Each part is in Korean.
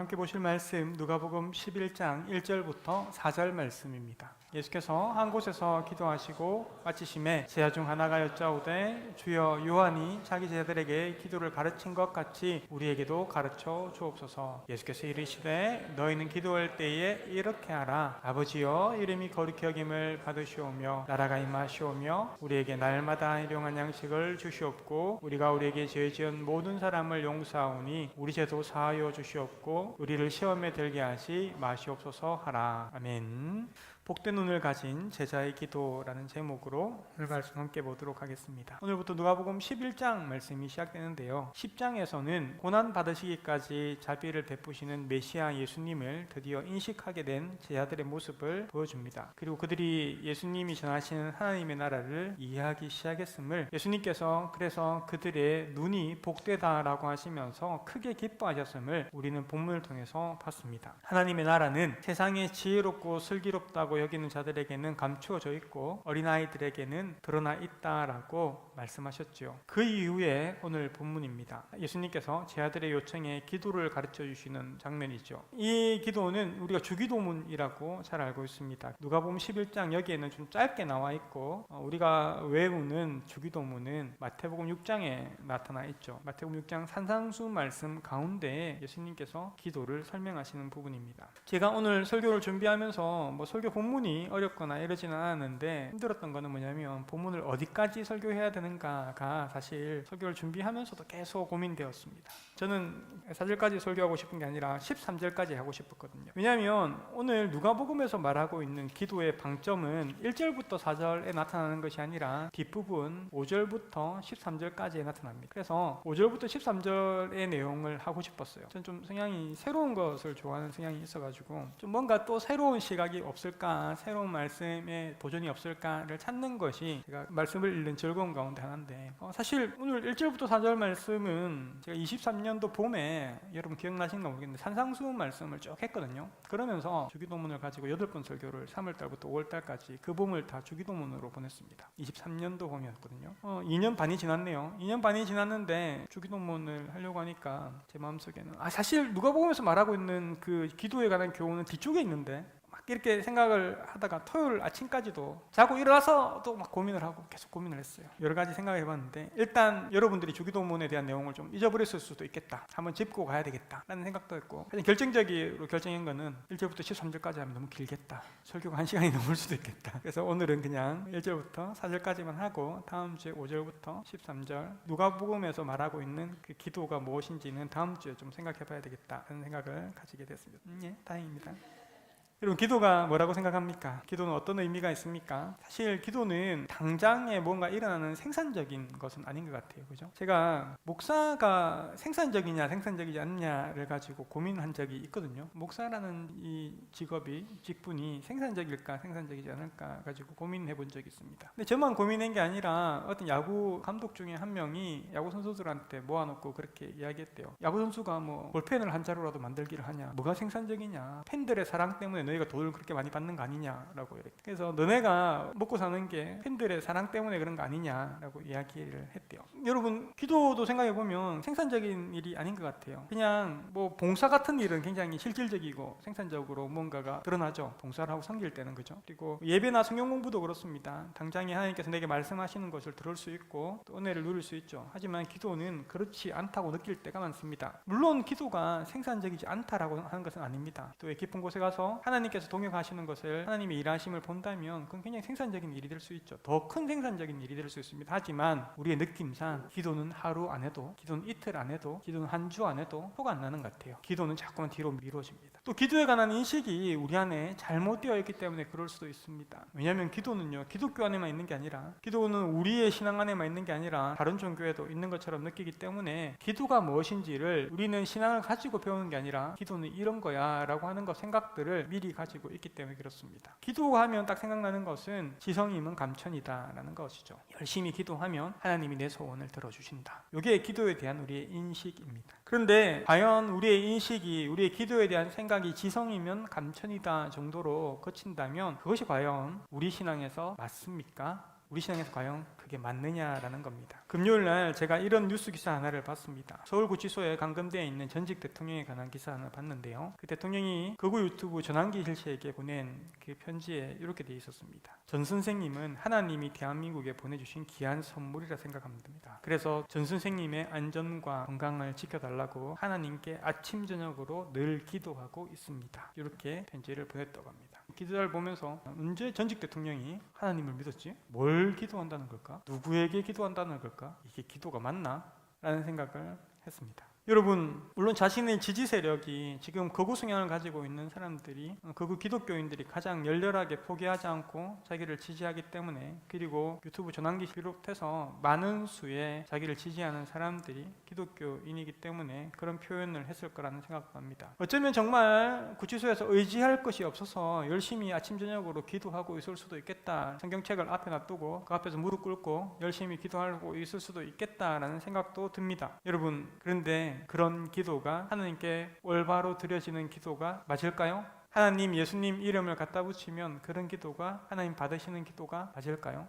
함께 보실 말씀 누가복음 11장 1절부터 4절 말씀입니다. 예수께서 한 곳에서 기도하시고 마치심에 제자 중 하나가 여짜오되 주여 요한이 자기 제자들에게 기도를 가르친 것 같이 우리에게도 가르쳐 주옵소서. 예수께서 이르시되 너희는 기도할 때에 이렇게 하라. 아버지여 이름이 거룩히 여김을 받으시오며 나라가 임하시오며 우리에게 날마다 일용할 양식을 주시옵고 우리가 우리에게 죄 지은 모든 사람을 용서하오니 우리 죄도 사하여 주시옵고 우리를 시험에 들게 하시 마시옵소서 하라. 아멘. 복된 눈을 가진 제자의 기도라는 제목으로 오늘 말씀 함께 보도록 하겠습니다. 오늘부터 누가복음 11장 말씀이 시작되는데요. 10장에서는 고난 받으시기까지 자비를 베푸시는 메시아 예수님을 드디어 인식하게 된 제자들의 모습을 보여줍니다. 그리고 그들이 예수님이 전하시는 하나님의 나라를 이해하기 시작했음을 예수님께서 그래서 그들의 눈이 복되다라고 하시면서 크게 기뻐하셨음을 우리는 본문을 통해서 봤습니다. 하나님의 나라는 세상에 지혜롭고 슬기롭다고 여기는 자들에게는 감추어져 있고 어린아이들에게는 드러나 있다라고 말씀하셨죠. 그 이후에 오늘 본문입니다. 예수님께서 제자들의 요청에 기도를 가르쳐 주시는 장면이죠. 이 기도는 우리가 주기도문이라고 잘 알고 있습니다. 누가복음 11장 여기에는 좀 짧게 나와 있고 우리가 외우는 주기도문은 마태복음 6장에 나타나 있죠. 마태복음 6장 산상수 말씀 가운데에 예수님께서 기도를 설명하시는 부분입니다. 제가 오늘 설교를 준비하면서 설교 본문이 어렵거나 이러지는 않았는데 힘들었던 거는 뭐냐면 본문을 어디까지 설교해야 되는가가 사실 설교를 준비하면서도 계속 고민되었습니다. 저는 4절까지 설교하고 싶은 게 아니라 13절까지 하고 싶었거든요. 왜냐하면 오늘 누가복음에서 말하고 있는 기도의 방점은 1절부터 4절에 나타나는 것이 아니라 뒷부분 5절부터 13절까지에 나타납니다. 그래서 5절부터 13절의 내용을 하고 싶었어요. 저는 좀 성향이 새로운 것을 좋아하는 성향이 있어가지고 좀 뭔가 또 새로운 시각이 없을까, 새로운 말씀에 도전이 없을까를 찾는 것이 제가 말씀을 읽는 즐거운 가운데 하나인데 사실 오늘 1절부터 4절 말씀은 제가 23년도 봄에 여러분 기억나시는가 모르겠는데 산상수 말씀을 쭉 했거든요. 그러면서 주기도문을 가지고 8번 설교를 3월달부터 5월달까지 그 봄을 다 주기도문으로 보냈습니다. 23년도 봄이었거든요. 2년 반이 지났네요. 2년 반이 지났는데 주기도문을 하려고 하니까 제 마음속에는 사실 누가복음에서 말하고 있는 그 기도에 관한 교훈은 뒤쪽에 있는데 이렇게 생각을 하다가 토요일 아침까지도 자고 일어나서도 막 고민을 하고 계속 고민을 했어요. 여러 가지 생각을 해봤는데 일단 여러분들이 주기도문에 대한 내용을 좀 잊어버렸을 수도 있겠다. 한번 짚고 가야 되겠다 라는 생각도 했고 가장 결정적으로 결정한 거는 1절부터 13절까지 하면 너무 길겠다. 설교가 1시간이 넘을 수도 있겠다. 그래서 오늘은 그냥 1절부터 4절까지만 하고 다음 주에 5절부터 13절 누가복음에서 말하고 있는 그 기도가 무엇인지는 다음 주에 좀 생각해 봐야 되겠다 라는 생각을 가지게 됐습니다. 다행입니다. 여러분 기도가 뭐라고 생각합니까? 기도는 어떤 의미가 있습니까? 사실 기도는 당장에 뭔가 일어나는 생산적인 것은 아닌 것 같아요. 그죠? 제가 목사가 생산적이냐 생산적이지 않냐를 가지고 고민한 적이 있거든요. 목사라는 이 직분이 생산적일까 생산적이지 않을까 가지고 고민해 본 적이 있습니다. 근데 저만 고민한 게 아니라 어떤 야구 감독 중에 한 명이 야구 선수들한테 모아놓고 그렇게 이야기했대요. 야구 선수가 볼펜을 한 자루라도 만들기를 하냐, 뭐가 생산적이냐, 팬들의 사랑 때문에 너희가 돈을 그렇게 많이 받는 거 아니냐라고 이렇게. 그래서 너네가 먹고 사는 게 팬들의 사랑 때문에 그런 거 아니냐라고 이야기를 했대요. 여러분 기도도 생각해보면 생산적인 일이 아닌 것 같아요. 그냥 봉사 같은 일은 굉장히 실질적이고 생산적으로 뭔가가 드러나죠. 봉사를 하고 섬길 때는. 그죠? 그리고 예배나 성경 공부도 그렇습니다. 당장에 하나님께서 내게 말씀하시는 것을 들을 수 있고 또 은혜를 누릴 수 있죠. 하지만 기도는 그렇지 않다고 느낄 때가 많습니다. 물론 기도가 생산적이지 않다라고 하는 것은 아닙니다. 기도의 깊은 곳에 가서 하나님께서 동역하시는 것을 하나님의 일하심을 본다면 그건 굉장히 생산적인 일이 될 수 있죠. 더 큰 생산적인 일이 될 수 있습니다. 하지만 우리의 느낌상 기도는 하루 안 해도, 기도는 이틀 안 해도, 기도는 한 주 안 해도 표가 안 나는 것 같아요. 기도는 자꾸만 뒤로 미뤄집니다. 또 기도에 관한 인식이 우리 안에 잘못되어 있기 때문에 그럴 수도 있습니다. 왜냐하면 기도는요, 기독교 안에만 있는 게 아니라, 기도는 우리의 신앙 안에만 있는 게 아니라 다른 종교에도 있는 것처럼 느끼기 때문에 기도가 무엇인지를 우리는 신앙을 가지고 배우는 게 아니라 기도는 이런 거야 라고 하는 생각들을 미리 가지고 있기 때문에 그렇습니다. 기도하면 딱 생각나는 것은 지성임은 감천이다 라는 것이죠. 열심히 기도하면 하나님이 내 소원을 들어주신다. 이게 기도에 대한 우리의 인식입니다. 그런데 과연 우리의 인식이, 우리의 기도에 대한 생각이 지성이면 감천이다 정도로 거친다면 그것이 과연 우리 신앙에서 맞습니까? 우리 신앙에서 과연 그게 맞느냐라는 겁니다. 금요일날 제가 이런 뉴스 기사 하나를 봤습니다. 서울구치소에 감금되어 있는 전직 대통령에 관한 기사 하나 봤는데요. 그 대통령이 극우 유튜브 전환기 실시에게 보낸 그 편지에 이렇게 되어 있었습니다. 전 선생님은 하나님이 대한민국에 보내주신 귀한 선물이라 생각합니다. 그래서 전 선생님의 안전과 건강을 지켜달라고 하나님께 아침 저녁으로 늘 기도하고 있습니다. 이렇게 편지를 보냈다고 합니다. 기사를 보면서 언제 전직 대통령이 하나님을 믿었지? 뭘 기도한다는 걸까? 누구에게 기도한다는 걸까? 이게 기도가 맞나? 라는 생각을 했습니다. 여러분, 물론 자신의 지지 세력이 지금 극우 성향을 가지고 있는 사람들이, 극우 기독교인들이 가장 열렬하게 포기하지 않고 자기를 지지하기 때문에, 그리고 유튜브 전환기 비롯해서 많은 수의 자기를 지지하는 사람들이 기독교인이기 때문에 그런 표현을 했을 거라는 생각도 합니다. 어쩌면 정말 구치소에서 의지할 것이 없어서 열심히 아침 저녁으로 기도하고 있을 수도 있겠다. 성경책을 앞에 놔두고 그 앞에서 무릎 꿇고 열심히 기도하고 있을 수도 있겠다라는 생각도 듭니다. 여러분, 그런데 그런 기도가 하나님께 올바로 드려지는 기도가 맞을까요? 하나님, 예수님 이름을 갖다 붙이면 그런 기도가 하나님 받으시는 기도가 맞을까요?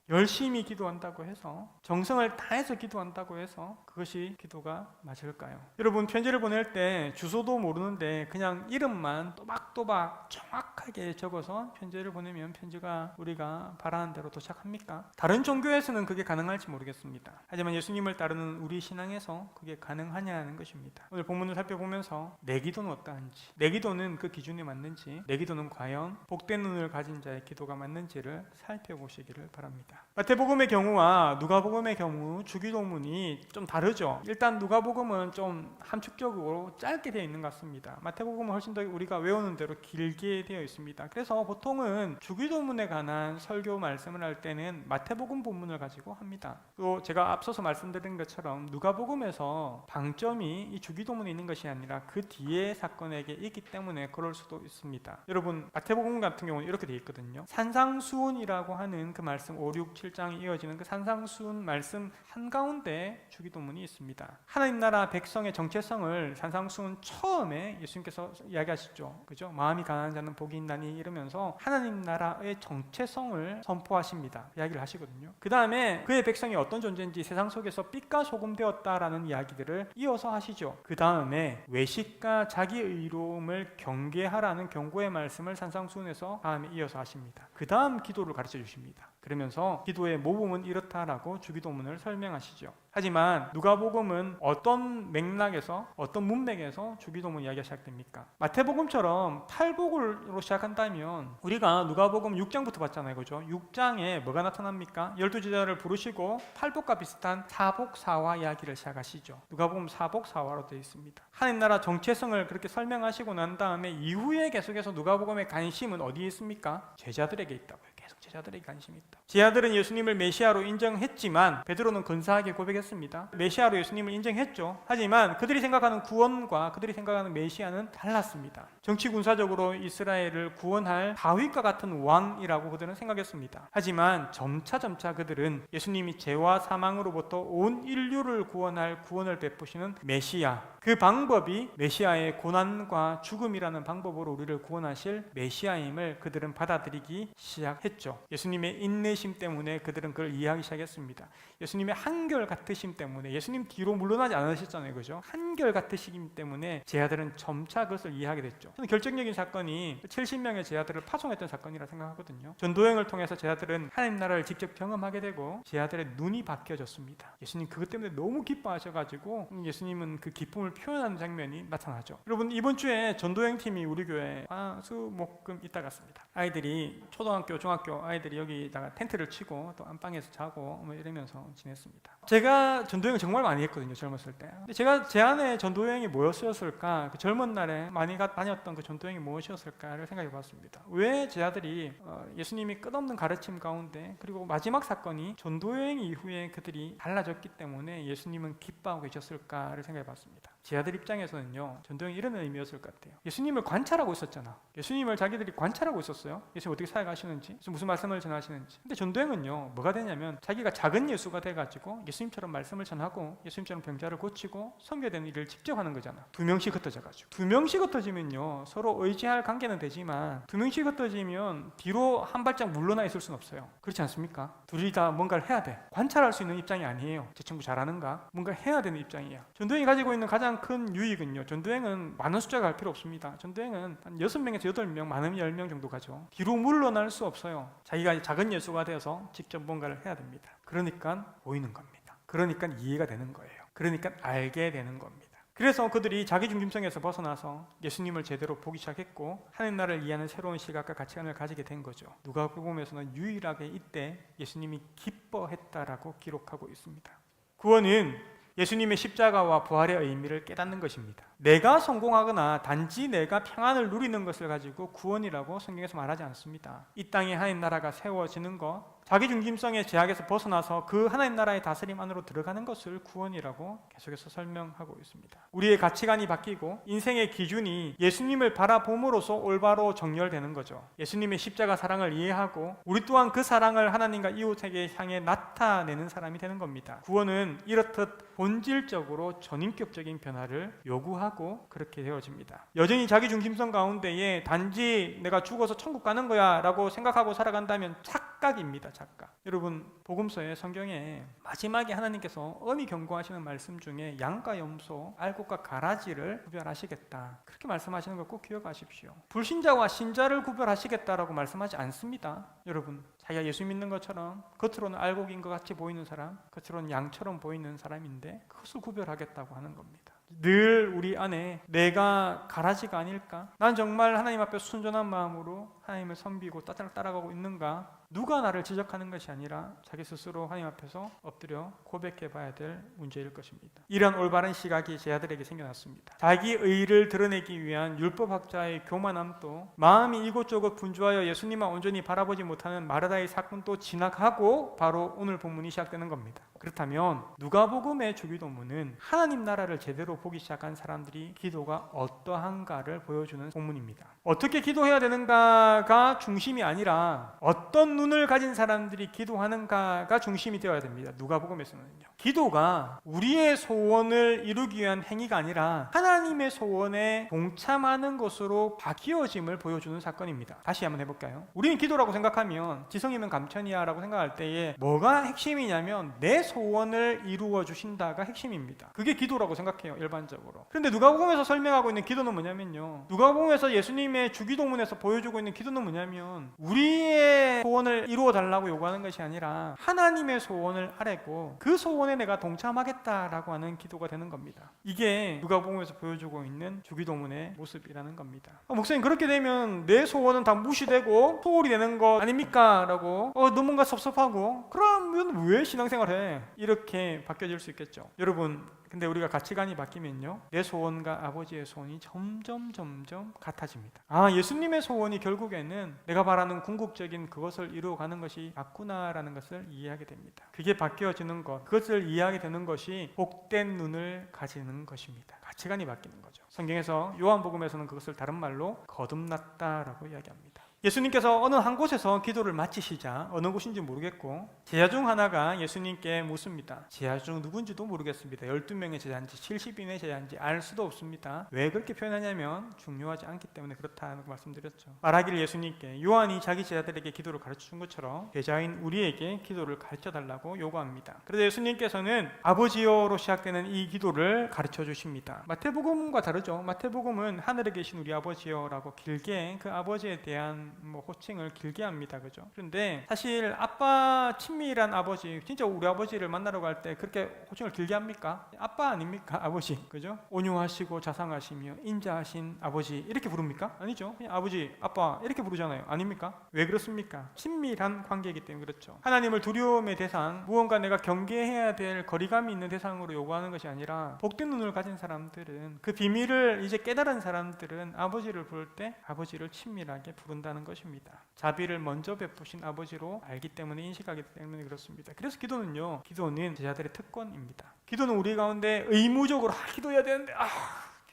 열심히 기도한다고 해서, 정성을 다해서 기도한다고 해서 그것이 기도가 맞을까요? 여러분, 편지를 보낼 때 주소도 모르는데 그냥 이름만 또박또박 정확하게 적어서 편지를 보내면 편지가 우리가 바라는 대로 도착합니까? 다른 종교에서는 그게 가능할지 모르겠습니다. 하지만 예수님을 따르는 우리 신앙에서 그게 가능하냐는 것입니다. 오늘 본문을 살펴보면서 내 기도는 어떠한지, 내 기도는 그 기준에 맞는지, 내 기도는 과연 복된 눈을 가진 자의 기도가 맞는지를 살펴보시기를 바랍니다. 마태복음의 경우와 누가복음의 경우 주기도문이 좀 다르죠. 일단 누가복음은 좀 함축적으로 짧게 되어 있는 것 같습니다. 마태복음은 훨씬 더 우리가 외우는 대로 길게 되어 있습니다. 그래서 보통은 주기도문에 관한 설교 말씀을 할 때는 마태복음 본문을 가지고 합니다. 또 제가 앞서서 말씀드린 것처럼 누가복음에서 방점이 이 주기도문에 있는 것이 아니라 그 뒤에 사건에게 있기 때문에 그럴 수도 있습니다. 여러분, 마태복음 같은 경우는 이렇게 되어 있거든요. 산상수훈이라고 하는 그 말씀 5, 6, 7장이 이어지는 그 산상수훈 말씀 한가운데 주기도문이 있습니다. 하나님 나라 백성의 정체성을 산상수훈 처음에 예수님께서 이야기하시죠. 그죠? 마음이 가난한 자는 복이 있나니 이러면서 하나님 나라의 정체성을 선포하십니다. 이야기를 하시거든요. 그 다음에 그의 백성이 어떤 존재인지 세상 속에서 빛과 소금 되었다라는 이야기들을 이어서 하시죠. 그 다음에 외식과 자기 의로움을 경계하라는 경고의 말씀을 산상수훈에서 다음에 이어서 하십니다. 그 다음 기도를 가르쳐 주십니다. 그러면서 기도의 모범은 이렇다라고 주기도문을 설명하시죠. 하지만 누가복음은 어떤 맥락에서, 어떤 문맥에서 주기도문 이야기가 시작됩니까? 마태복음처럼 팔복으로 시작한다면 우리가 누가복음 6장부터 봤잖아요. 그죠? 6장에 뭐가 나타납니까? 12제자를 부르시고 팔복과 비슷한 사복사화 이야기를 시작하시죠. 누가복음 사복사화로 되어 있습니다. 하나님 나라 정체성을 그렇게 설명하시고 난 다음에 이후에 계속해서 누가복음의 관심은 어디에 있습니까? 제자들에게 있다고요. 계속 제자들에게 관심이 있다. 제자들은 예수님을 메시아로 인정했지만 베드로는 근사하게 고백했습니다. 메시아로 예수님을 인정했죠. 하지만 그들이 생각하는 구원과 그들이 생각하는 메시아는 달랐습니다. 정치 군사적으로 이스라엘을 구원할 다윗과 같은 왕이라고 그들은 생각했습니다. 하지만 점차 그들은 예수님이 죄와 사망으로부터 온 인류를 구원할 구원을 베푸시는 메시아, 그 방법이 메시아의 고난과 죽음이라는 방법으로 우리를 구원하실 메시아임을 그들은 받아들이기 시작했죠. 예수님의 인내심 때문에 그들은 그걸 이해하기 시작했습니다. 예수님의 한결같으심 때문에, 예수님 뒤로 물러나지 않으셨잖아요. 그죠? 한결같으시기 때문에 제자들은 점차 그것을 이해하게 됐죠. 저는 결정적인 사건이 70명의 제자들을 파송했던 사건이라 생각하거든요. 전도행을 통해서 제자들은 하나님 나라를 직접 경험하게 되고 제자들의 눈이 바뀌어졌습니다. 예수님 그것 때문에 너무 기뻐하셔가지고 예수님은 그 기쁨을 표현하는 장면이 나타나죠. 여러분, 이번 주에 전도행 팀이 우리 교회 화수목금 있다 갔습니다. 아이들이 초등학교, 중학교 아이들이 여기다가 텐트를 치고 또 안방에서 자고 뭐 이러면서 지냈습니다. 제가 전도행을 정말 많이 했거든요. 젊었을 때. 근데 제가 제 안에 전도행이 뭐였을까? 그 젊은 날에 많이 다녔던 그 전도행이 무엇이었을까를 생각해 봤습니다. 왜 제자들이 예수님이 끝없는 가르침 가운데, 그리고 마지막 사건이 전도행 이후에 그들이 달라졌기 때문에 예수님은 기뻐하고 계셨을까를 생각해 봤습니다. 제 아들 입장에서는요, 전도연이 이런 의미였을 것 같아요. 예수님을 관찰하고 있었잖아. 예수님을 자기들이 관찰하고 있었어요. 예수님 어떻게 살아가시는지, 무슨 말씀을 전하시는지. 근데 전도연은요, 뭐가 되냐면 자기가 작은 예수가 돼가지고 예수님처럼 말씀을 전하고 예수님처럼 병자를 고치고 섬겨야 되는 일을 직접 하는 거잖아. 두 명씩 흩어져가지고. 두 명씩 흩어지면요, 서로 의지할 관계는 되지만 두 명씩 흩어지면 뒤로 한 발짝 물러나 있을 수는 없어요. 그렇지 않습니까? 둘이 다 뭔가를 해야 돼. 관찰할 수 있는 입장이 아니에요. 제 친구 잘하는가? 뭔가 해야 되는 입장이야. 전도행이 가지고 있는 가장 큰 유익은요, 전도행은 많은 숫자가 갈 필요 없습니다. 전도행은 한 6명에서 8명, 많으면 10명 정도 가죠. 뒤로 물러날 수 없어요. 자기가 작은 예수가 되어서 직접 뭔가를 해야 됩니다. 그러니까 보이는 겁니다. 그러니까 이해가 되는 거예요. 그러니까 알게 되는 겁니다. 그래서 그들이 자기 중심성에서 벗어나서 예수님을 제대로 보기 시작했고 하나님 나라를 이해하는 새로운 시각과 가치관을 가지게 된 거죠. 누가복음에서는 유일하게 이때 예수님이 기뻐했다라고 기록하고 있습니다. 구원은 예수님의 십자가와 부활의 의미를 깨닫는 것입니다. 내가 성공하거나 단지 내가 평안을 누리는 것을 가지고 구원이라고 성경에서 말하지 않습니다. 이 땅에 하나님 나라가 세워지는 것, 자기 중심성의 제약에서 벗어나서 그 하나님 나라의 다스림 안으로 들어가는 것을 구원이라고 계속해서 설명하고 있습니다. 우리의 가치관이 바뀌고 인생의 기준이 예수님을 바라봄으로써 올바로 정렬되는 거죠. 예수님의 십자가 사랑을 이해하고 우리 또한 그 사랑을 하나님과 이웃에게 향해 나타내는 사람이 되는 겁니다. 구원은 이렇듯 본질적으로 전인격적인 변화를 요구하고 그렇게 되어집니다. 여전히 자기 중심성 가운데에 단지 내가 죽어서 천국 가는 거야 라고 생각하고 살아간다면 착각입니다. 착각. 여러분, 복음서의 성경에 마지막에 하나님께서 엄히 경고하시는 말씀 중에 양과 염소, 알곡과 가라지를 구별하시겠다, 그렇게 말씀하시는 걸 꼭 기억하십시오. 불신자와 신자를 구별하시겠다라고 말씀하지 않습니다. 여러분, 자기가 예수 믿는 것처럼 겉으로는 알곡인 것 같이 보이는 사람, 겉으로는 양처럼 보이는 사람인데 그것을 구별하겠다고 하는 겁니다. 늘 우리 안에 내가 가라지가 아닐까? 난 정말 하나님 앞에 순전한 마음으로 하나님을 섬기고 따라가고 있는가? 누가 나를 지적하는 것이 아니라 자기 스스로 하나님 앞에서 엎드려 고백해 봐야 될 문제일 것입니다. 이런 올바른 시각이 제 아들에게 생겨났습니다. 자기 의를 드러내기 위한 율법학자의 교만함도, 마음이 이곳저곳 분주하여 예수님만 온전히 바라보지 못하는 마르다의 사건도 지나가고 바로 오늘 본문이 시작되는 겁니다. 그렇다면 누가복음의 주기도문은 하나님 나라를 제대로 보기 시작한 사람들이 기도가 어떠한가를 보여주는 본문입니다. 어떻게 기도해야 되는가가 중심이 아니라 어떤 눈을 가진 사람들이 기도하는가가 중심이 되어야 됩니다. 누가복음에서는요. 기도가 우리의 소원을 이루기 위한 행위가 아니라 하나님의 소원에 동참하는 것으로 바뀌어짐을 보여주는 사건입니다. 다시 한번 해볼까요? 우리는 기도라고 생각하면 지성이면 감천이야 라고 생각할 때에 뭐가 핵심이냐면 내 소원을 이루어 주신다가 핵심입니다. 그게 기도라고 생각해요, 일반적으로. 그런데 누가복음에서 설명하고 있는 기도는 뭐냐면요, 누가복음에서 예수님의 주기도문에서 보여주고 있는 기도는 뭐냐면 우리의 소원을 이루어 달라고 요구하는 것이 아니라 하나님의 소원을 아뢰고 그 소원에 내가 동참하겠다라고 하는 기도가 되는 겁니다. 이게 누가복음에서 보여주고 있는 주기도문의 모습이라는 겁니다. 목사님, 그렇게 되면 내 소원은 다 무시되고 소홀히 되는 거 아닙니까? 라고 너무 뭔가 섭섭하고, 그러면 왜 신앙생활해? 이렇게 바뀌어질 수 있겠죠. 여러분, 근데 우리가 가치관이 바뀌면요, 내 소원과 아버지의 소원이 점점 같아집니다. 예수님의 소원이 결국에는 내가 바라는 궁극적인 그것을 이루어가는 것이 맞구나라는 것을 이해하게 됩니다. 그게 바뀌어지는 것, 그것을 이해하게 되는 것이 복된 눈을 가지는 것입니다. 가치관이 바뀌는 거죠. 성경에서 요한복음에서는 그것을 다른 말로 거듭났다라고 이야기합니다. 예수님께서 어느 한 곳에서 기도를 마치시자, 어느 곳인지 모르겠고 제자 중 하나가 예수님께 묻습니다. 제자 중 누군지도 모르겠습니다. 12명의 제자인지 70인의 제자인지 알 수도 없습니다. 왜 그렇게 표현하냐면 중요하지 않기 때문에 그렇다고 말씀드렸죠. 말하기를 예수님께 요한이 자기 제자들에게 기도를 가르쳐준 것처럼 제자인 우리에게 기도를 가르쳐달라고 요구합니다. 그래서 예수님께서는 아버지여로 시작되는 이 기도를 가르쳐 주십니다. 마태복음과 다르죠. 마태복음은 하늘에 계신 우리 아버지여라고 길게 그 아버지에 대한 호칭을 길게 합니다. 그죠? 그런데 사실 아빠, 친밀한 아버지, 진짜 우리 아버지를 만나러 갈 때 그렇게 호칭을 길게 합니까? 아빠 아닙니까? 아버지. 그죠? 온유하시고 자상하시며 인자하신 아버지 이렇게 부릅니까? 아니죠. 그냥 아버지, 아빠 이렇게 부르잖아요. 아닙니까? 왜 그렇습니까? 친밀한 관계이기 때문에 그렇죠. 하나님을 두려움의 대상, 무언가 내가 경계해야 될 거리감이 있는 대상으로 요구하는 것이 아니라 복된 눈을 가진 사람들은, 그 비밀을 이제 깨달은 사람들은 아버지를 부를 때 아버지를 친밀하게 부른다는 부른다는 것입니다. 자비를 먼저 베푸신 아버지로 알기 때문에 인식하기 때문에 그렇습니다. 그래서 기도는 제자들의 특권입니다. 기도는 우리 가운데 의무적으로 기도해야 되는데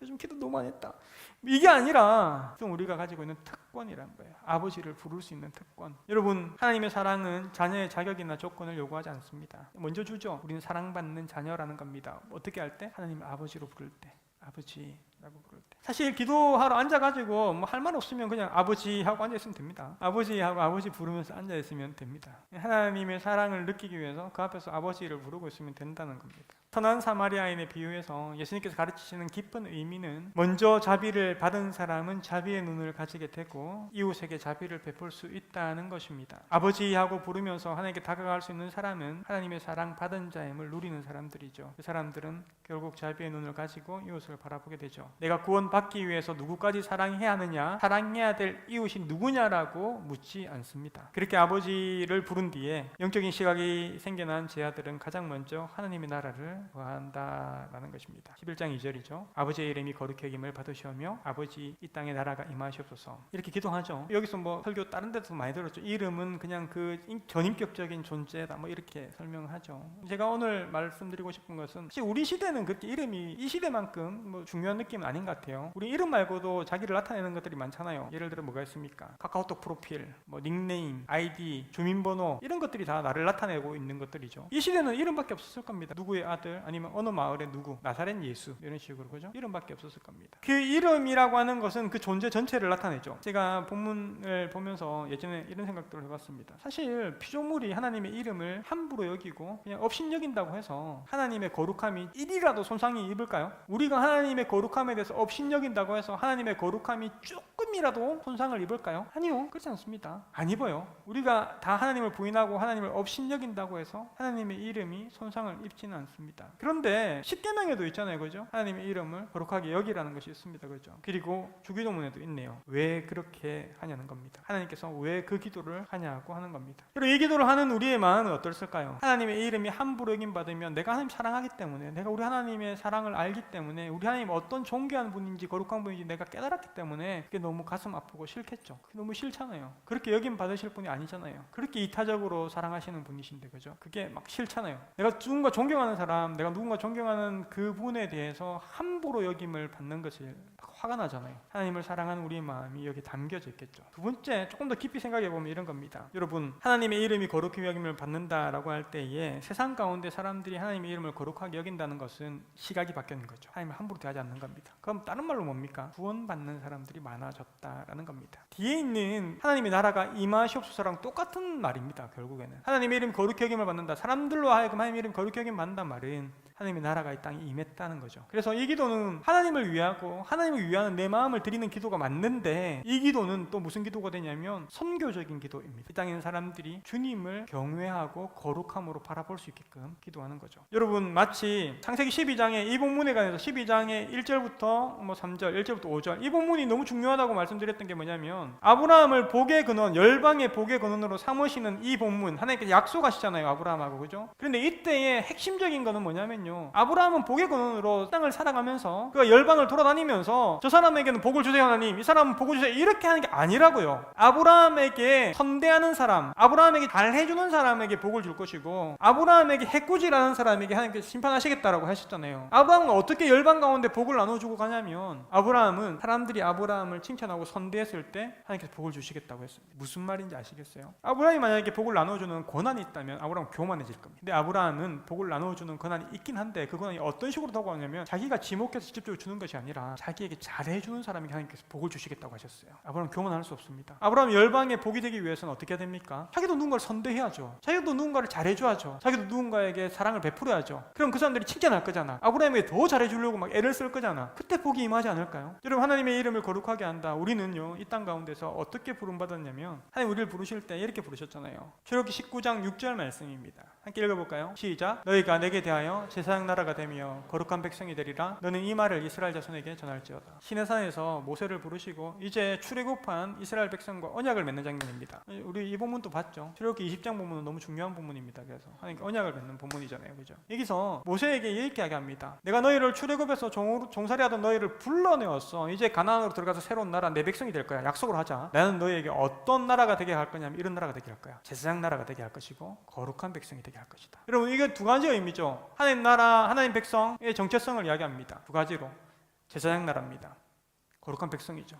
요즘 기도 너무 많이 했다, 이게 아니라 좀 우리가 가지고 있는 특권이란 거예요. 아버지를 부를 수 있는 특권. 여러분, 하나님의 사랑은 자녀의 자격이나 조건을 요구하지 않습니다. 먼저 주죠. 우리는 사랑받는 자녀라는 겁니다. 어떻게 할 때? 하나님을 아버지로 부를 때, 아버지라고 부를 때. 사실 기도하러 앉아가지고 뭐 할 말 없으면 그냥 아버지 하고 앉아있으면 됩니다. 아버지 하고 아버지 부르면서 앉아있으면 됩니다. 하나님의 사랑을 느끼기 위해서 그 앞에서 아버지를 부르고 있으면 된다는 겁니다. 선한 사마리아인의 비유에서 예수님께서 가르치시는 깊은 의미는, 먼저 자비를 받은 사람은 자비의 눈을 가지게 되고 이웃에게 자비를 베풀 수 있다는 것입니다. 아버지하고 부르면서 하나님께 다가갈 수 있는 사람은 하나님의 사랑 받은 자임을 누리는 사람들이죠. 그 사람들은 결국 자비의 눈을 가지고 이웃을 바라보게 되죠. 내가 구원받기 위해서 누구까지 사랑해야 하느냐, 사랑해야 될 이웃이 누구냐라고 묻지 않습니다. 그렇게 아버지를 부른 뒤에 영적인 시각이 생겨난 제 아들은 가장 먼저 하나님의 나라를 구한다라는 것입니다. 11장 2절이죠. 아버지의 이름이 거룩히 여김을 받으시오며 아버지 이 땅에 나라가 임하시옵소서. 이렇게 기도하죠. 여기서 뭐 설교 다른 데도 많이 들었죠. 이름은 그냥 그 전인격적인 존재다, 뭐 이렇게 설명하죠. 제가 오늘 말씀드리고 싶은 것은, 사실 우리 시대는 그렇게 이름이 이 시대만큼 뭐 중요한 느낌은 아닌 것 같아요. 우리 이름 말고도 자기를 나타내는 것들이 많잖아요. 예를 들어 뭐가 있습니까? 카카오톡 프로필, 뭐 닉네임, 아이디, 주민번호, 이런 것들이 다 나를 나타내고 있는 것들이죠. 이 시대는 이름밖에 없었을 겁니다. 누구의 아들, 아니면 어느 마을의 누구, 나사렛 예수, 이런 식으로, 그죠? 이름밖에 없었을 겁니다. 그 이름이라고 하는 것은 그 존재 전체를 나타내죠. 제가 본문을 보면서 예전에 이런 생각들을 해봤습니다. 사실 피조물이 하나님의 이름을 함부로 여기고 그냥 업신여긴다고 해서 하나님의 거룩함이 1이라도 손상이 입을까요? 우리가 하나님의 거룩함에 대해서 업신여긴다고 해서 하나님의 거룩함이 조금이라도 손상을 입을까요? 아니요, 그렇지 않습니다. 안 입어요. 우리가 다 하나님을 부인하고 하나님을 업신여긴다고 해서 하나님의 이름이 손상을 입지는 않습니다. 그런데 십계명에도 있잖아요, 그죠? 하나님의 이름을 거룩하게 여기라는 것이 있습니다, 그죠? 그리고 주기도문에도 있네요. 왜 그렇게 하냐는 겁니다. 하나님께서 왜 그 기도를 하냐고 하는 겁니다. 그리고 이 기도를 하는 우리의 마음은 어떨까요? 하나님의 이름이 함부로 여김받으면 내가 하나님 사랑하기 때문에, 내가 우리 하나님의 사랑을 알기 때문에, 우리 하나님 어떤 존귀한 분인지 거룩한 분인지 내가 깨달았기 때문에 그게 너무 가슴 아프고 싫겠죠. 그게 너무 싫잖아요. 그렇게 여김받으실 분이 아니잖아요. 그렇게 이타적으로 사랑하시는 분이신데, 그죠? 그게 막 싫잖아요. 내가 누군가 존경하는 사람, 내가 누군가 존경하는 그분에 대해서 함부로 여김을 받는 것이 화가 나잖아요. 하나님을 사랑하는 우리의 마음이 여기 담겨져 있겠죠. 두 번째, 조금 더 깊이 생각해 보면 이런 겁니다. 여러분, 하나님의 이름이 거룩히 여김을 받는다라고 할 때에 세상 가운데 사람들이 하나님의 이름을 거룩하게 여긴다는 것은 시각이 바뀌는 거죠. 하나님을 함부로 대하지 않는 겁니다. 그럼 다른 말로 뭡니까? 구원받는 사람들이 많아졌다라는 겁니다. 뒤에 있는 하나님의 나라가 임하시옵소서랑 똑같은 말입니다. 결국에는 하나님의 이름 거룩히 여김을 받는다, 사람들로 하여금 하나님의 이름 거룩히 여김을 받는다는 말은 하나님의 나라가 이 땅에 임했다는 거죠. 그래서 이 기도는 하나님을 위하고 하나님을 위하는 내 마음을 드리는 기도가 맞는데, 이 기도는 또 무슨 기도가 되냐면 선교적인 기도입니다. 이 땅에 있는 사람들이 주님을 경외하고 거룩함으로 바라볼 수 있게끔 기도하는 거죠. 여러분, 마치 창세기 12장에 이 본문에 관해서 12장의 1절부터 3절, 1절부터 5절, 이 본문이 너무 중요하다고 말씀드렸던 게 뭐냐면, 아브라함을 복의 근원, 열방의 복의 근원으로 삼으시는 이 본문, 하나님께서 약속하시잖아요, 아브라함하고, 그죠? 그런데 이때의 핵심적인 거는 뭐냐면, 아브라함은 복의 근원으로 땅을 살아가면서 그 열방을 돌아다니면서 저 사람에게는 복을 주세요 하나님, 이 사람은 복을 주세요, 이렇게 하는 게 아니라고요. 아브라함에게 선대하는 사람, 아브라함에게 잘해주는 사람에게 복을 줄 것이고, 아브라함에게 해꾸지라는 사람에게 하나님께서 심판하시겠다라고 하셨잖아요. 아브라함은 어떻게 열방 가운데 복을 나눠주고 가냐면, 아브라함은 사람들이 아브라함을 칭찬하고 선대했을 때 하나님께서 복을 주시겠다고 했습니다. 무슨 말인지 아시겠어요? 아브라함이 만약에 복을 나눠주는 권한이 있다면 아브라함은 교만해질 겁니다. 근데 아브라함은 복을 나눠주는 권한이 있긴 한데, 그 권한이 어떤 식으로 다가오냐면 자기가 지목해서 직접적으로 주는 것이 아니라 자기에게 잘해주는 사람에게 하나님께서 복을 주시겠다고 하셨어요. 아브라함은 교만할 수 없습니다. 아브라함이 열방의 복이 되기 위해서는 어떻게 해야 됩니까? 자기도 누군가를 선대해야죠. 자기도 누군가를 잘해줘야죠. 자기도 누군가에게 사랑을 베풀어야죠. 그럼 그 사람들이 칭찬할 거잖아. 아브라함에게 더 잘해주려고 막 애를 쓸 거잖아. 그때 복이 임하지 않을까요? 여러분, 하나님의 이름을 거룩하게 한다. 우리는요, 이 땅 가운데서 어떻게 부름받았냐면, 하나님 우리를 부르실 때 이렇게 부르셨잖아요. 출애굽기 19장 6절 말씀입니다. 함께 읽어볼까요? 시작. 너희가 내게 대하여 제사장 나라가 되며 거룩한 백성이 되리라. 너는 이 말을 이스라엘 자손에게 전할지어다. 시내산에서 모세를 부르시고 이제 출애굽한 이스라엘 백성과 언약을 맺는 장면입니다. 우리 이 본문도 봤죠. 출애굽기 20장 본문은 너무 중요한 본문입니다. 그래서 하나님께 언약을 맺는 본문이잖아요, 그죠? 여기서 모세에게 이렇게 이야기합니다. 내가 너희를 출애굽에서 종살이하던 너희를 불러내었어. 이제 가나안으로 들어가서 새로운 나라 내 백성이 될 거야. 약속을 하자. 나는 너희에게 어떤 나라가 되게 할 거냐면 이런 나라가 되게 할 거야. 제사장 나라가 되게 할 것이고 거룩한 백성이 되게 할 것이다. 여러분, 이게 두 가지 의미죠. 하나님 나라, 하나님 백성의 정체성을 이야기합니다. 두 가지로. 제사장 나라입니다. 거룩한 백성이죠.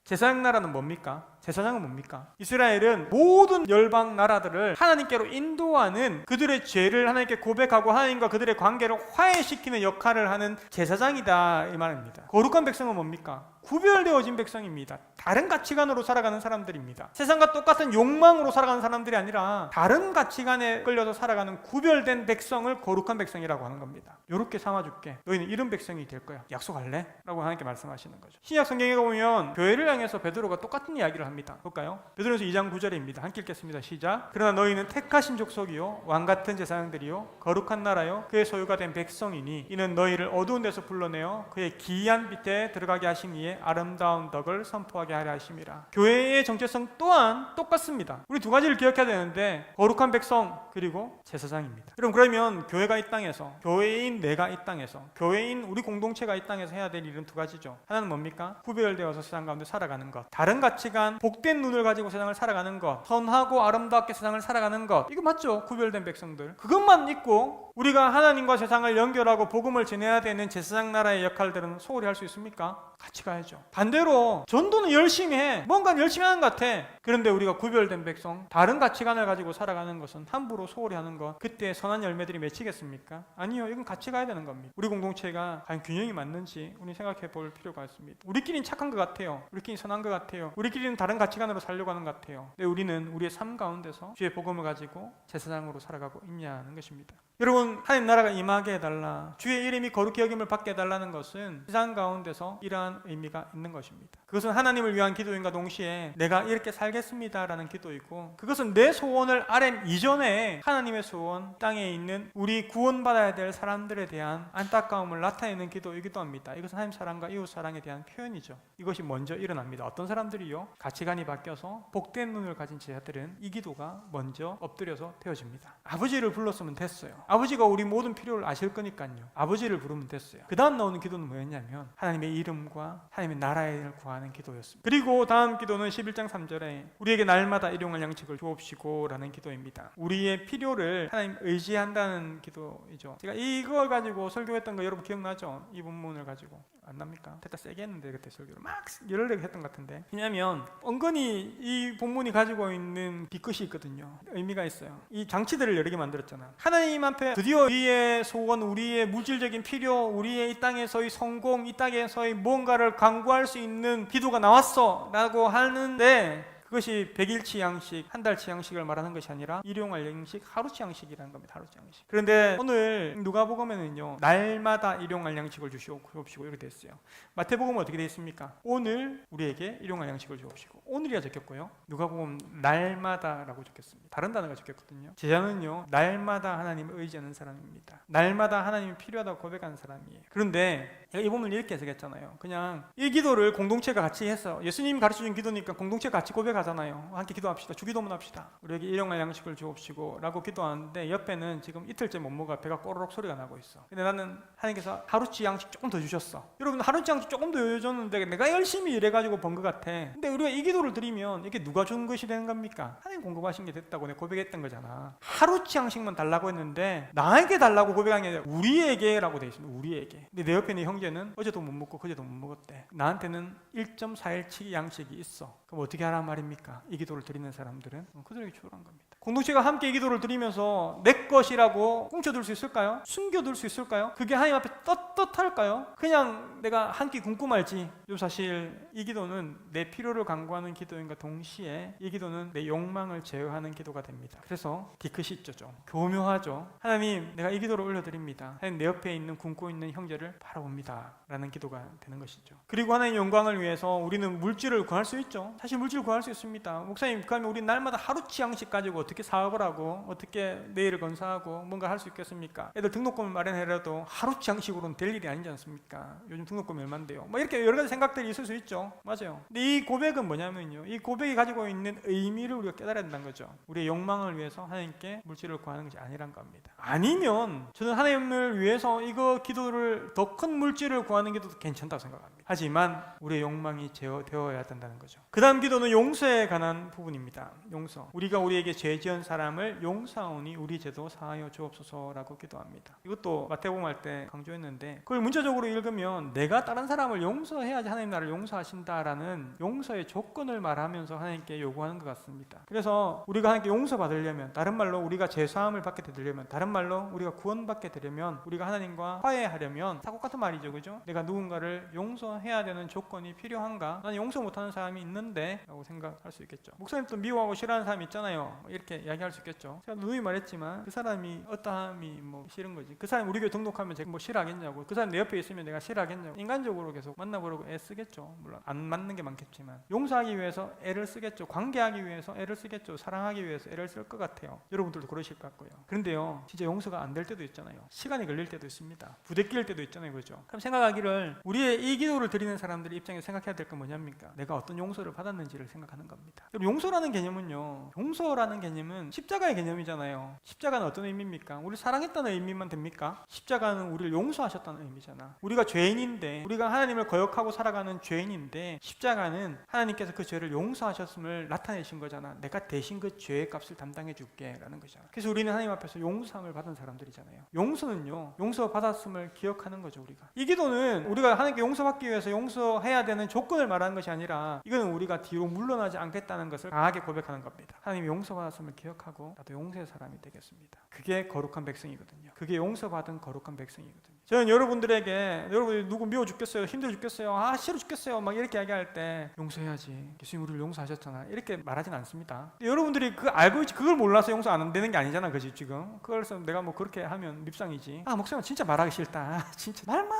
제사장 나라는 뭡니까? 제사장은 뭡니까? 이스라엘은 모든 열방 나라들을 하나님께로 인도하는, 그들의 죄를 하나님께 고백하고 하나님과 그들의 관계를 화해시키는 역할을 하는 제사장이다, 이 말입니다. 거룩한 백성은 뭡니까? 구별되어진 백성입니다. 다른 가치관으로 살아가는 사람들입니다. 세상과 똑같은 욕망으로 살아가는 사람들이 아니라 다른 가치관에 끌려서 살아가는 구별된 백성을 거룩한 백성이라고 하는 겁니다. 이렇게 삼아줄게. 너희는 이런 백성이 될 거야. 약속할래? 라고 하나님께 말씀하시는 거죠. 신약 성경에 보면 교회를 향해서 베드로가 똑같은 이야기를 합니다. 볼까요? 베드로서 2장 9절입니다. 함께 읽겠습니다. 시작. 그러나 너희는 택하신 족속이요 왕같은 제사장들이요 거룩한 나라요 그의 소유가 된 백성이니 이는 너희를 어두운 데서 불러내어 그의 기이한 빛에 들어가게 하신 이의 아름다운 덕을 선포하게 하려 하심이라. 교회의 정체성 또한 똑같습니다. 우리 두 가지를 기억해야 되는데 거룩한 백성 그리고 제사장입니다. 여러분, 그러면 교회가 이 땅에서, 교회인 내가 이 땅에서, 교회인 우리 공동체가 이 땅에서 해야 될 일은 두 가지죠. 하나는 뭡니까? 구별되어서 세상 가운데 살아가는 것, 다른 가치관, 복된 눈을 가지고 세상을 살아가는 것, 선하고 아름답게 세상을 살아가는 것, 이거 맞죠? 구별된 백성들. 그것만 있고 우리가 하나님과 세상을 연결하고 복음을 전해야 되는 제사장 나라의 역할들은 소홀히 할 수 있습니까? 같이 가야죠. 반대로 전도는 열심히 해. 뭔가 열심히 하는 것 같아. 그런데 우리가 구별된 백성, 다른 가치관을 가지고 살아가는 것은 함부로 소홀히 하는 것, 그때 선한 열매들이 맺히겠습니까? 아니요. 이건 같이 가야 되는 겁니다. 우리 공동체가 과연 균형이 맞는지 우리 생각해 볼 필요가 있습니다. 우리끼리는 착한 것 같아요. 우리끼리는 선한 것 같아요. 우리끼리는 다른 가치관으로 살려고 하는 것 같아요. 근데 우리는 우리의 삶 가운데서 주의 복음을 가지고 제사장으로 살아가고 있냐는 것입니다. 여러분, 하나님 나라가 임하게 해달라, 주의 이름이 거룩히 여김을 받게 해달라는 것은 세상 가운데서 이러한 의미가 있는 것입니다. 그것은 하나님을 위한 기도인과 동시에 내가 이렇게 살겠습니다라는 기도이고, 그것은 내 소원을 아렘 이전에 하나님의 소원, 땅에 있는 우리 구원받아야 될 사람들에 대한 안타까움을 나타내는 기도이기도 합니다. 이것은 하나님 사랑과 이웃 사랑에 대한 표현이죠. 이것이 먼저 일어납니다. 어떤 사람들이요? 가치관이 바뀌어서 복된 눈을 가진 제자들은 이 기도가 먼저 엎드려서 되어집니다. 아버지를 불렀으면 됐어요. 아버지가 우리 모든 필요를 아실 거니까요. 아버지를 부르면 됐어요. 그 다음 나오는 기도는 뭐였냐면 하나님의 이름과 하나님의 나라를 구하는 기도였습니다. 그리고 다음 기도는 11장 3절에 우리에게 날마다 일용할 양식을 주옵시고 라는 기도입니다. 우리의 필요를 하나님 의지한다는 기도이죠. 제가 이걸 가지고 설교했던 거 여러분 기억나죠? 이 본문을 가지고. 안 납니까? 됐다 세게 했는데 그때 설교를 막 열흘 내게 했던 것 같은데. 왜냐하면 은근히 이 본문이 가지고 있는 뒤끝이 있거든요. 의미가 있어요. 이 장치들을 여러 개 만들었잖아. 하나님 앞에 드디어 우리의 소원, 우리의 물질적인 필요, 우리의 이 땅에서의 성공, 이 땅에서의 뭔가를 강구할 수 있는 기도가 나왔어 라고 하는데, 그것이 100일치 양식, 한 달치 양식을 말하는 것이 아니라 일용할 양식, 하루치 양식이라는 겁니다. 하루치 양식. 그런데 오늘 누가복음에는요, 날마다 일용할 양식을 주옵시고 이렇게 되어 있어요. 마태복음은 어떻게 되어 있습니까? 오늘 우리에게 일용할 양식을 주옵시고. 오늘이라 적혔고요. 누가복음 날마다라고 적혔습니다. 다른 단어가 적혔거든요. 제자는요, 날마다 하나님을 의지하는 사람입니다. 날마다 하나님이 필요하다고 고백하는 사람이에요. 그런데 제가 이 본문을 이렇게 해석했잖아요. 그냥 이 기도를 공동체가 같이 해서, 예수님이 가르쳐준 기도니까 공동체가 같이 고백하잖아요. 함께 기도합시다. 주기도문 합시다. 우리에게 일용할 양식을 주옵시고 라고 기도하는데, 옆에는 지금 이틀째 못 먹어 배가 꼬르륵 소리가 나고 있어. 근데 나는 하나님께서 하루치 양식 조금 더 주셨어. 여러분, 하루치 양식 조금 더 줬는데 내가 열심히 일해가지고 번 것 같아. 근데 우리가 이 기도를 드리면 이게 누가 준 것이 되는 겁니까? 하나님 공급하신 게 됐다고 내가 고백했던 거잖아. 하루치 양식만 달라고 했는데 나에게 달라고 고백한 게 아니라 우리에게 라고 되어 있습니다. 우리에게. 근데 내 옆에 있는 형제는 어제도 못 먹고 그제도 못 먹었대. 나한테는 1.4일치 양식이 있어. 그럼 어떻게 하란 말입니까? 이 기도를 드리는 사람들은 그들에게 주란 겁니다. 공동체가 함께 이 기도를 드리면서 내 것이라고 꽁쳐둘 수 있을까요? 숨겨둘 수 있을까요? 그게 하나님 앞에 떳떳할까요? 그냥 내가 한 끼 굶고 말지. 사실 이 기도는 내 필요를 간구하는 기도인과 동시에 이 기도는 내 욕망을 제어하는 기도가 됩니다. 그래서 뒤끝이 있죠. 좀 교묘하죠. 하나님, 내가 이 기도를 올려드립니다. 하나님, 내 옆에 있는 굶고 있는 형제를 바라봅니다 라는 기도가 되는 것이죠. 그리고 하나님 영광을 위해서 우리는 물질을 구할 수 있죠. 사실 물질을 구할 수 있습니다. 목사님, 그러면 우리 날마다 하루치 양식 가지고 어떻게 어떻게 사업을 하고 어떻게 내일을 건사하고 뭔가 할 수 있겠습니까? 애들 등록금을 마련해라도 하루 장식으로는 될 일이 아니지 않습니까? 요즘 등록금이 얼만데요? 뭐 이렇게 여러 가지 생각들이 있을 수 있죠. 맞아요. 근데 이 고백은 뭐냐면요, 이 고백이 가지고 있는 의미를 우리가 깨달아야 된다는 거죠. 우리의 욕망을 위해서 하나님께 물질을 구하는 것이 아니란 겁니다. 아니면 저는 하나님을 위해서 이거 기도를 더 큰 물질을 구하는 기도도 괜찮다고 생각합니다. 하지만 우리의 욕망이 제어되어야 된다는 거죠. 그 다음 기도는 용서에 관한 부분입니다. 용서. 우리가 우리에게 죄 지은 사람을 용서하오니 우리 죄도 사하여 주옵소서라고 기도합니다. 이것도 마태복음 할 때 강조했는데, 그걸 문자적으로 읽으면 내가 다른 사람을 용서해야지 하나님 나를 용서하신다라는 용서의 조건을 말하면서 하나님께 요구하는 것 같습니다. 그래서 우리가 하나님께 용서받으려면, 다른 말로 우리가 죄사함을 받게 되려면, 다른 말로 우리가 구원받게 되려면, 우리가 하나님과 화해하려면 다 똑같은 말이죠, 그죠? 내가 누군가를 용서해야 되는 조건이 필요한가? 나는 용서 못하는 사람이 있는데 라고 생각할 수 있겠죠. 목사님도 미워하고 싫어하는 사람이 있잖아요. 이렇게 이야기할 수 있겠죠. 제가 누누이 말했지만 그 사람이 어떠함이 뭐 싫은 거지. 그 사람이 우리 교회 등록하면 제가 뭐 싫어하겠냐고. 그 사람 내 옆에 있으면 내가 싫어하겠냐고. 인간적으로 계속 만나보려고 애쓰겠죠. 물론 안 맞는 게 많겠지만 용서하기 위해서 애를 쓰겠죠. 관계하기 위해서 애를 쓰겠죠. 사랑하기 위해서 애를 쓸 것 같아요. 여러분들도 그러실 것 같고요. 그런데요, 진짜 용서가 안 될 때도 있잖아요. 시간이 걸릴 때도 있습니다. 부대낄 때도 있잖아요, 그죠? 그럼 생각하기를, 우리의 이 기도를 드리는 사람들의 입장에서 생각해야 될 건 뭐냐입니까? 내가 어떤 용서를 받았는지를 생각하는 겁니다. 용서라는 개념은요, 용서라는 개념은 십자가의 개념이잖아요. 십자가는 어떤 의미입니까? 우리 사랑했다는 의미만 됩니까? 십자가는 우리를 용서하셨다는 의미잖아. 우리가 죄인인데, 우리가 하나님을 거역하고 살아가는 죄인인데, 십자가는 하나님께서 그 죄를 용서하셨음을 나타내신 거잖아. 내가 대신 그 죄의 값을 담당해 줄게 라는 거잖아. 그래서 우리는 하나님 앞에서 용서함을 받은 사람들이잖아요. 용서는요, 용서받았음을 기억하는 거죠. 우리가 이 기도는 우리가 하나님께 용서받기 위해서 용서해야 되는 조건을 말하는 것이 아니라, 이거는 우리가 뒤로 물러나지 않겠다는 것을 강하게 고백하는 겁니다. 하나님이 용서받았음을 기억하고 나도 용서의 사람이 되겠습니다. 그게 거룩한 백성이거든요. 그게 용서받은 거룩한 백성이거든요. 저는 여러분들에게, 여러분이 누구 미워 죽겠어요, 힘들어 죽겠어요, 싫어 죽겠어요 막 이렇게 이야기할 때, 용서해야지, 예수님 우리를 용서하셨잖아, 이렇게 말하진 않습니다. 여러분들이 그 알고 있지, 그걸 몰라서 용서 안 되는 게 아니잖아, 그지? 지금 그래서 내가 뭐 그렇게 하면 밉상이지. 목사님 진짜 말하기 싫다, 진짜 말만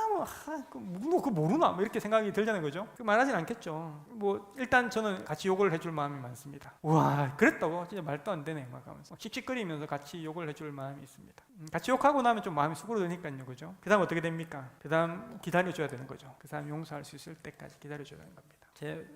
그거 모르나 뭐 이렇게 생각이 들잖아요, 그죠? 그 말하진 않겠죠. 뭐 일단 저는 같이 욕을 해줄 마음이 많습니다. 우와, 그랬다고? 진짜 말도 안 되네 막 하면서 씩씩거리면서 같이 욕을 해줄 마음이 있습니다. 같이 욕하고 나면 좀 마음이 수그러드니까요, 그죠? 그 다음 어떻게 됩니까? 그 다음 기다려줘야 되는 거죠. 그 사람 용서할 수 있을 때까지 기다려줘야 되는 겁니다.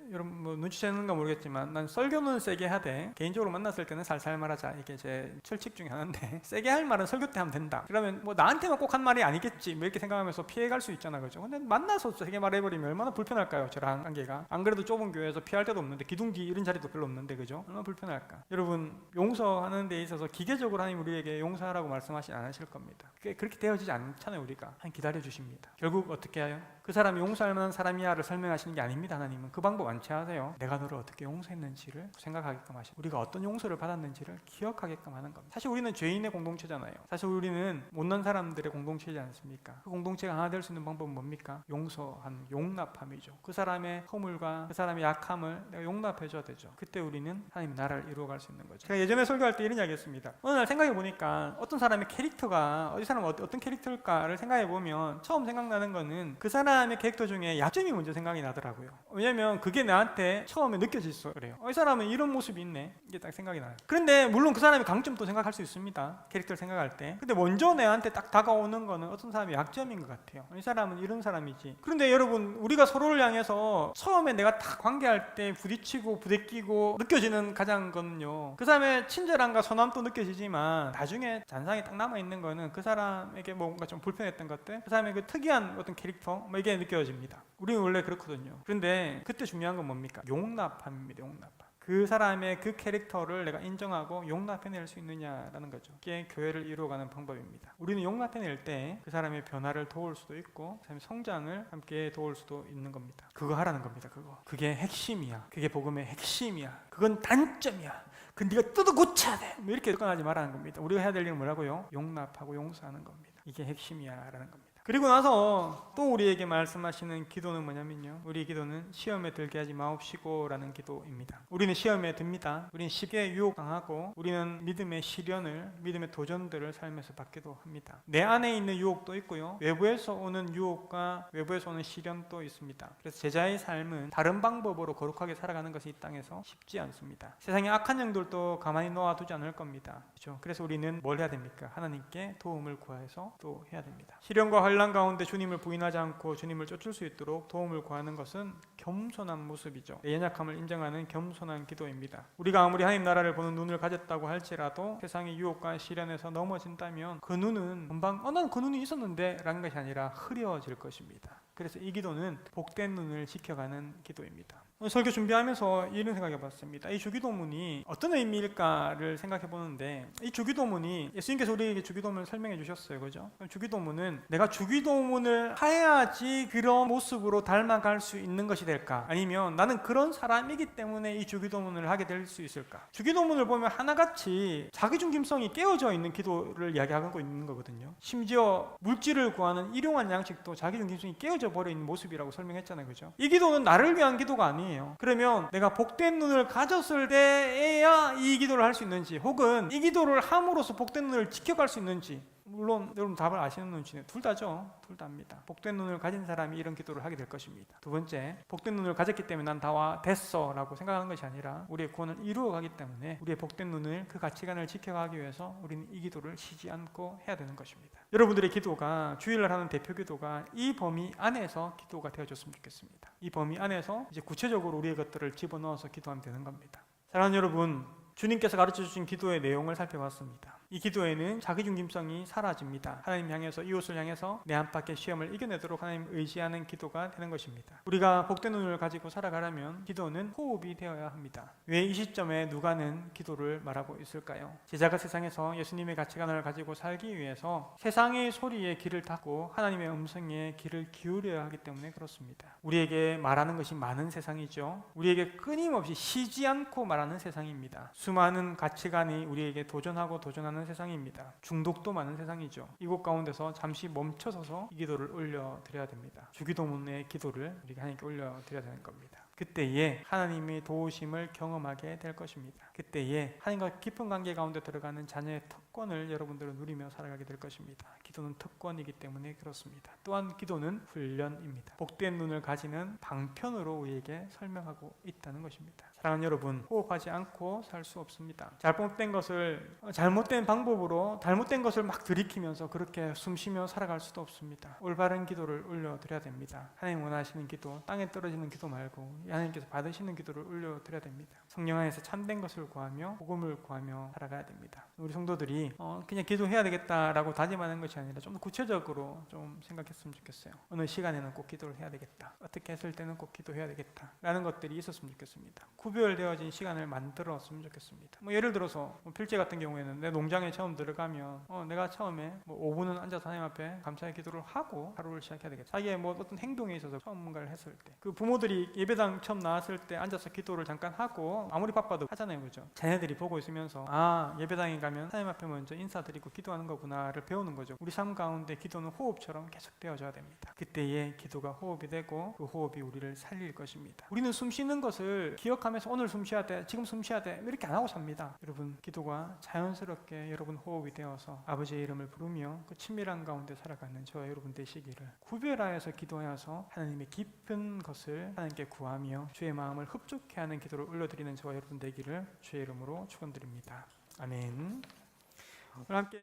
여러분 뭐 눈치채는가 모르겠지만, 난 설교는 세게 하되 개인적으로 만났을 때는 살살 말하자, 이게 제 철칙 중에 하나인데, 세게 할 말은 설교 때 하면 된다. 그러면 뭐 나한테만 꼭 한 말이 아니겠지 뭐 이렇게 생각하면서 피해갈 수 있잖아, 그죠? 근데 만나서 세게 말해버리면 얼마나 불편할까요? 저랑 관계가. 안 그래도 좁은 교회에서 피할 데도 없는데, 기둥기 이런 자리도 별로 없는데, 그죠? 얼마나 불편할까? 여러분, 용서하는 데 있어서 기계적으로 하나님 우리에게 용서하라고 말씀하시지 않으실 겁니다. 그렇게 되어지지 않잖아요. 우리가 한 기다려주십니다. 결국 어떻게 해요? 그 사람이 용서할 만한 사람이야를 설명하시는 게 아닙니다. 하나님은 그 방법 완치하세요. 내가 너를 어떻게 용서했는지를 생각하게끔 하시고, 우리가 어떤 용서를 받았는지를 기억하게끔 하는 겁니다. 사실 우리는 죄인의 공동체잖아요. 사실 우리는 못난 사람들의 공동체이지 않습니까? 그 공동체가 하나 될 수 있는 방법은 뭡니까? 용서함, 용납함이죠. 그 사람의 허물과 그 사람의 약함을 내가 용납해줘야 되죠. 그때 우리는 하나님의 나라를 이루어갈 수 있는 거죠. 제가 예전에 설교할 때 이런 이야기 했습니다. 어느 날 생각해보니까 어떤 사람의 캐릭터가, 이 사람은 어떤 캐릭터일까를 생각해보면 처음 생각나는 거는 그 사람의 캐릭터 중에 약점이 먼저 생각이 나더라고요. 왜냐면 그게 나한테 처음에 느껴졌어. 그래요. 이 사람은 이런 모습이 있네, 이게 딱 생각이 나요. 그런데 물론 그 사람의 강점도 생각할 수 있습니다, 캐릭터를 생각할 때. 근데 먼저 내한테 딱 다가오는 거는 어떤 사람의 약점인 것 같아요. 이 사람은 이런 사람이지. 그런데 여러분, 우리가 서로를 향해서 처음에 내가 딱 관계할 때 부딪히고 부대끼고 느껴지는 가장 거는요, 그 사람의 친절함과 선함도 느껴지지만 나중에 잔상이 딱 남아있는 거는 그 사람에게 뭔가 좀 불편했던 것들, 그 사람의 그 특이한 어떤 캐릭터, 뭐 이게 느껴집니다. 우리는 원래 그렇거든요. 그런데 그때 중요한 건 뭡니까? 용납함입니다. 용납함. 그 사람의 그 캐릭터를 내가 인정하고 용납해낼 수 있느냐라는 거죠. 이게 교회를 이루어가는 방법입니다. 우리는 용납해낼 때 그 사람의 변화를 도울 수도 있고, 그 사람의 성장을 함께 도울 수도 있는 겁니다. 그거 하라는 겁니다. 그게 핵심이야. 그게 복음의 핵심이야. 그건 단점이야. 그 네가 뜯어 고쳐야 돼. 뭐 이렇게 접근하지 말라는 겁니다. 우리가 해야 될 일은 뭐라고요? 용납하고 용서하는 겁니다. 이게 핵심이야라는 겁니다. 그리고 나서 또 우리에게 말씀하시는 기도는 뭐냐면요, 우리 기도는 시험에 들게 하지 마옵시고 라는 기도입니다. 우리는 시험에 듭니다. 우리는 쉽게 유혹당하고 우리는 믿음의 시련을, 믿음의 도전들을 삶에서 받기도 합니다. 내 안에 있는 유혹도 있고요, 외부에서 오는 유혹과 외부에서 오는 시련도 있습니다. 그래서 제자의 삶은 다른 방법으로 거룩하게 살아가는 것이 이 땅에서 쉽지 않습니다. 세상의 악한 영들도 가만히 놓아두지 않을 겁니다. 그렇죠? 그래서 우리는 뭘 해야 됩니까? 하나님께 도움을 구해서 또 해야 됩니다. 시련과 환난 가운데 주님을 부인하지 않고 주님을 쫓을 수 있도록 도움을 구하는 것은 겸손한 모습이죠. 내 연약함을 인정하는 겸손한 기도입니다. 우리가 아무리 하나님 나라를 보는 눈을 가졌다고 할지라도 세상의 유혹과 시련에서 넘어진다면 그 눈은 금방 난 그 눈이 있었는데 라는 것이 아니라 흐려질 것입니다. 그래서 이 기도는 복된 눈을 지켜가는 기도입니다. 오늘 설교 준비하면서 이런 생각해 봤습니다. 이 주기도문이 어떤 의미일까를 생각해 보는데, 이 주기도문이 예수님께서 우리에게 주기도문을 설명해 주셨어요. 그죠? 주기도문은 내가 주기도문을 해야지 그런 모습으로 닮아갈 수 있는 것이 될까? 아니면 나는 그런 사람이기 때문에 이 주기도문을 하게 될 수 있을까? 주기도문을 보면 하나같이 자기중심성이 깨어져 있는 기도를 이야기하고 있는 거거든요. 심지어 물질을 구하는 일용할 양식도 자기중심성이 깨어져 버려 있는 모습이라고 설명했잖아요. 그죠? 이 기도는 나를 위한 기도가 아니에요. 그러면 내가 복된 눈을 가졌을 때에야 이 기도를 할 수 있는지, 혹은 이 기도를 함으로써 복된 눈을 지켜갈 수 있는지, 물론 여러분 답을 아시는 눈치는 둘 다죠. 둘 다입니다. 복된 눈을 가진 사람이 이런 기도를 하게 될 것입니다. 두 번째, 복된 눈을 가졌기 때문에 난 다 됐어 라고 생각하는 것이 아니라 우리의 구원을 이루어가기 때문에 우리의 복된 눈을, 그 가치관을 지켜가기 위해서 우리는 이 기도를 쉬지 않고 해야 되는 것입니다. 여러분들의 기도가, 주일날 하는 대표 기도가 이 범위 안에서 기도가 되어줬으면 좋겠습니다. 이 범위 안에서 이제 구체적으로 우리의 것들을 집어넣어서 기도하면 되는 겁니다. 사랑하는 여러분, 주님께서 가르쳐 주신 기도의 내용을 살펴봤습니다. 이 기도에는 자기중심성이 사라집니다. 하나님 향해서, 이웃을 향해서 내 안팎의 시험을 이겨내도록 하나님 의지하는 기도가 되는 것입니다. 우리가 복된 눈을 가지고 살아가려면 기도는 호흡이 되어야 합니다. 왜 이 시점에 누가는 기도를 말하고 있을까요? 제자가 세상에서 예수님의 가치관을 가지고 살기 위해서 세상의 소리에 귀를 닫고 하나님의 음성에 귀를 기울여야 하기 때문에 그렇습니다. 우리에게 말하는 것이 많은 세상이죠. 우리에게 끊임없이 쉬지 않고 말하는 세상입니다. 수많은 가치관이 우리에게 도전하는 세상입니다. 중독도 많은 세상이죠. 이곳 가운데서 잠시 멈춰서서 이 기도를 올려드려야 됩니다. 주기도문의 기도를 우리가 하나님께 올려드려야 되는 겁니다. 그때에 하나님의 도우심을 경험하게 될 것입니다. 그때에 하나님과 깊은 관계 가운데 들어가는 자녀의 특권을 여러분들은 누리며 살아가게 될 것입니다. 기도는 특권이기 때문에 그렇습니다. 또한 기도는 훈련입니다. 복된 눈을 가지는 방편으로 우리에게 설명하고 있다는 것입니다. 사랑하는 여러분, 호흡하지 않고 살 수 없습니다. 잘못된 것을 잘못된 방법으로 잘못된 것을 막 들이키면서 그렇게 숨쉬며 살아갈 수도 없습니다. 올바른 기도를 올려드려야 됩니다. 하나님 원하시는 기도, 땅에 떨어지는 기도 말고 하나님께서 받으시는 기도를 올려드려야 됩니다. 성령 안에서 참된 것을 구하며 복음을 구하며 살아가야 됩니다. 우리 성도들이 그냥 기도해야 되겠다라고 다짐하는 것이 아니라 좀 구체적으로 좀 생각했으면 좋겠어요. 어느 시간에는 꼭 기도를 해야 되겠다, 어떻게 했을 때는 꼭 기도해야 되겠다 라는 것들이 있었으면 좋겠습니다. 구별되어진 시간을 만들었으면 좋겠습니다. 예를 들어서 필제 같은 경우에는 내 농장에 처음 들어가면 내가 처음에 5분은 앉아서 하나님 앞에 감사의 기도를 하고 하루를 시작해야 되겠다. 자기의 어떤 행동에 있어서 처음 뭔가를 했을 때, 그 부모들이 예배당 처음 나왔을 때 앉아서 기도를 잠깐 하고 아무리 바빠도 하잖아요. 그죠? 자녀들이 보고 있으면서 예배당에 가면 하나님 앞에 먼저 인사드리고 기도하는 거구나를 배우는 거죠. 우리 삶 가운데 기도는 호흡처럼 계속 되어져야 됩니다. 그때의 기도가 호흡이 되고 그 호흡이 우리를 살릴 것입니다. 우리는 숨 쉬는 것을 기억하면서 오늘 숨 쉬어야 돼, 지금 숨 쉬어야 돼 이렇게 안 하고 삽니다. 여러분, 기도가 자연스럽게 여러분 호흡이 되어서 아버지의 이름을 부르며 그 친밀한 가운데 살아가는 저와 여러분 되시기를, 구별하여서 기도하여서 하나님의 깊은 것을 하나님께 구하며 주의 마음을 흡족해 하는 기도를 올려드리는 저와 여러분 되기를 주의 이름으로 축원드립니다. 아멘. 오늘 함께